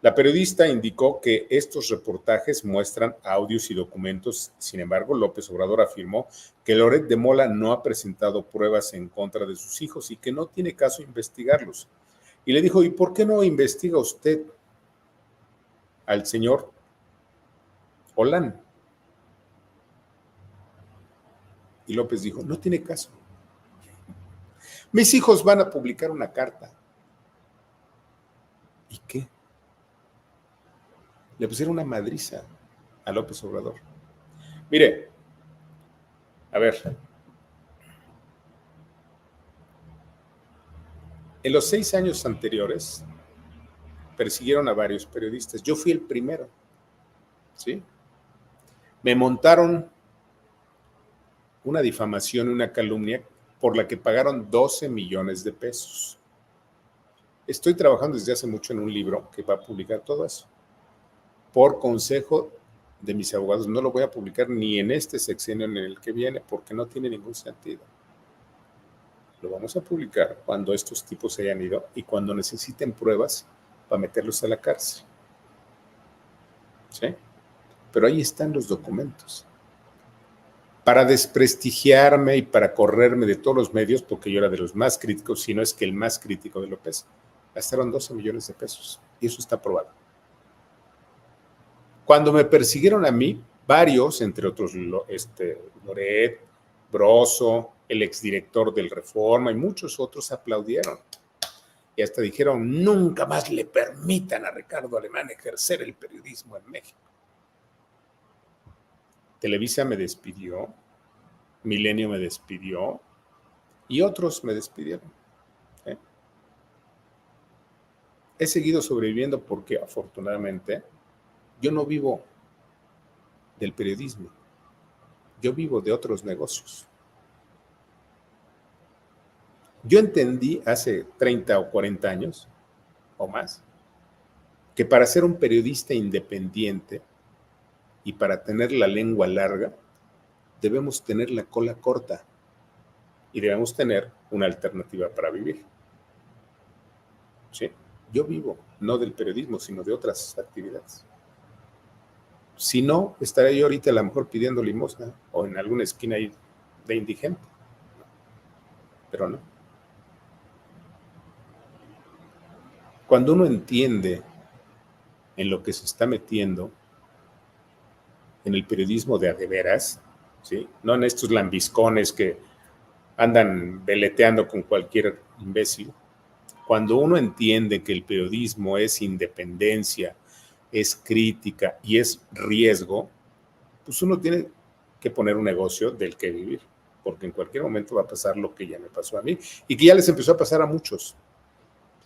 La periodista indicó que estos reportajes muestran audios y documentos. Sin embargo, López Obrador afirmó que Loret de Mola no ha presentado pruebas en contra de sus hijos y que no tiene caso investigarlos. Y le dijo, ¿y por qué no investiga usted al señor Olán? Y López dijo, no tiene caso. Mis hijos van a publicar una carta. ¿Y qué? Le pusieron una madriza a López Obrador. Mire, a ver, en los 6 años anteriores persiguieron a varios periodistas. Yo fui el primero, ¿sí? Me montaron una difamación y una calumnia por la que pagaron 12 millones de pesos. Estoy trabajando desde hace mucho en un libro que va a publicar todo eso. Por consejo de mis abogados, no lo voy a publicar ni en este sexenio ni en el que viene, porque no tiene ningún sentido. Lo vamos a publicar cuando estos tipos se hayan ido y cuando necesiten pruebas para meterlos a la cárcel. ¿Sí? Pero ahí están los documentos. Para desprestigiarme y para correrme de todos los medios, porque yo era de los más críticos, si no es que el más crítico de López, gastaron 12 millones de pesos. Y eso está probado. Cuando me persiguieron a mí, varios, entre otros Loret, Broso, el exdirector del Reforma y muchos otros aplaudieron. Y hasta dijeron, nunca más le permitan a Ricardo Alemán ejercer el periodismo en México. Televisa me despidió, Milenio me despidió y otros me despidieron. He seguido sobreviviendo porque afortunadamente yo no vivo del periodismo, yo vivo de otros negocios. Yo entendí hace 30 o 40 años o más que para ser un periodista independiente y para tener la lengua larga, debemos tener la cola corta y debemos tener una alternativa para vivir. ¿Sí? Yo vivo no del periodismo, sino de otras actividades. Si no, estaría yo ahorita a lo mejor pidiendo limosna o en alguna esquina ahí de indigente. Pero no. Cuando uno entiende en lo que se está metiendo, en el periodismo de a de veras, ¿sí? No en estos lambiscones que andan veleteando con cualquier imbécil. Cuando uno entiende que el periodismo es independencia, es crítica y es riesgo, pues uno tiene que poner un negocio del que vivir, porque en cualquier momento va a pasar lo que ya me pasó a mí y que ya les empezó a pasar a muchos.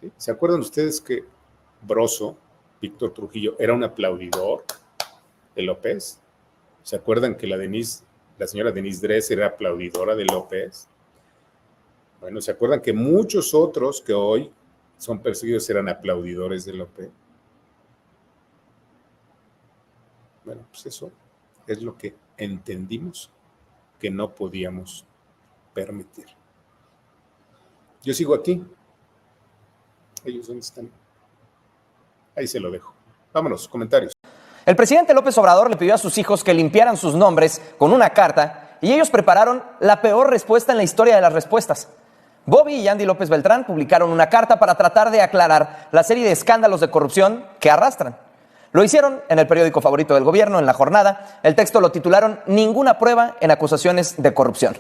¿Sí? ¿Se acuerdan ustedes que Broso, Víctor Trujillo, era un aplaudidor de López? ¿Se acuerdan que la señora Denise Dresser era aplaudidora de López? Bueno, ¿se acuerdan que muchos otros que hoy son perseguidos eran aplaudidores de López? Bueno, pues eso es lo que entendimos que no podíamos permitir. Yo sigo aquí. ¿Ellos dónde están? Ahí se lo dejo. Vámonos, comentarios. El presidente López Obrador le pidió a sus hijos que limpiaran sus nombres con una carta y ellos prepararon la peor respuesta en la historia de las respuestas. Bobby y Andy López Beltrán publicaron una carta para tratar de aclarar la serie de escándalos de corrupción que arrastran. Lo hicieron en el periódico favorito del gobierno, en La Jornada. El texto lo titularon Ninguna prueba en acusaciones de corrupción.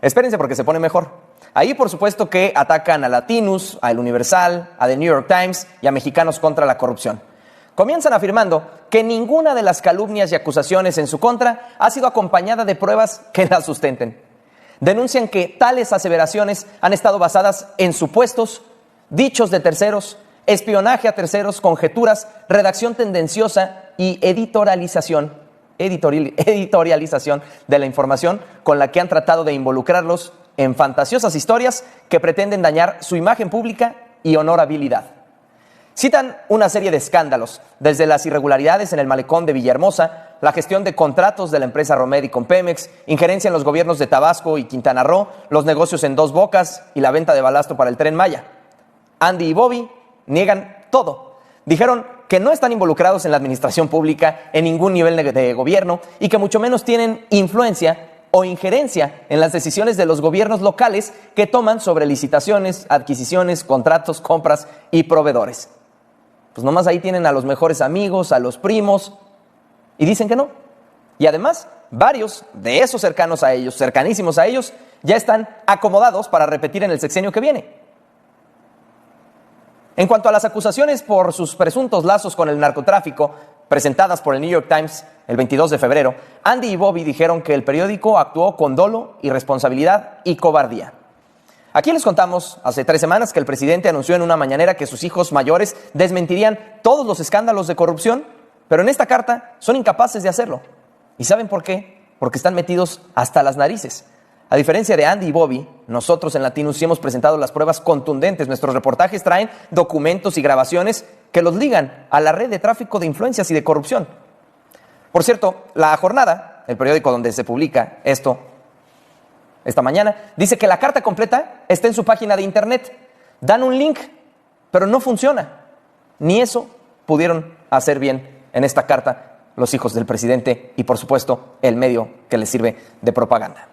Espérense porque se pone mejor. Ahí, por supuesto, que atacan a Latinus, a El Universal, a The New York Times y a Mexicanos contra la Corrupción. Comienzan afirmando que ninguna de las calumnias y acusaciones en su contra ha sido acompañada de pruebas que la sustenten. Denuncian que tales aseveraciones han estado basadas en supuestos, dichos de terceros, espionaje a terceros, conjeturas, redacción tendenciosa y editorialización de la información con la que han tratado de involucrarlos en fantasiosas historias que pretenden dañar su imagen pública y honorabilidad. Citan una serie de escándalos, desde las irregularidades en el malecón de Villahermosa, la gestión de contratos de la empresa Romeri con Pemex, injerencia en los gobiernos de Tabasco y Quintana Roo, los negocios en Dos Bocas y la venta de balasto para el Tren Maya. Andy y Bobby niegan todo. Dijeron que no están involucrados en la administración pública, en ningún nivel de gobierno, y que mucho menos tienen influencia o injerencia en las decisiones de los gobiernos locales que toman sobre licitaciones, adquisiciones, contratos, compras y proveedores. Pues nomás ahí tienen a los mejores amigos, a los primos, y dicen que no. Y además, varios de esos cercanos a ellos, cercanísimos a ellos, ya están acomodados para repetir en el sexenio que viene. En cuanto a las acusaciones por sus presuntos lazos con el narcotráfico, presentadas por el New York Times el 22 de febrero, Andy y Bobby dijeron que el periódico actuó con dolo, irresponsabilidad y cobardía. Aquí les contamos hace 3 semanas que el presidente anunció en una mañanera que sus hijos mayores desmentirían todos los escándalos de corrupción, pero en esta carta son incapaces de hacerlo. ¿Y saben por qué? Porque están metidos hasta las narices. A diferencia de Andy y Bobby, nosotros en Latinus sí hemos presentado las pruebas contundentes. Nuestros reportajes traen documentos y grabaciones que los ligan a la red de tráfico de influencias y de corrupción. Por cierto, La Jornada, el periódico donde se publica esto, esta mañana, dice que la carta completa está en su página de internet. Dan un link, pero no funciona. Ni eso pudieron hacer bien en esta carta los hijos del presidente y, por supuesto, el medio que les sirve de propaganda.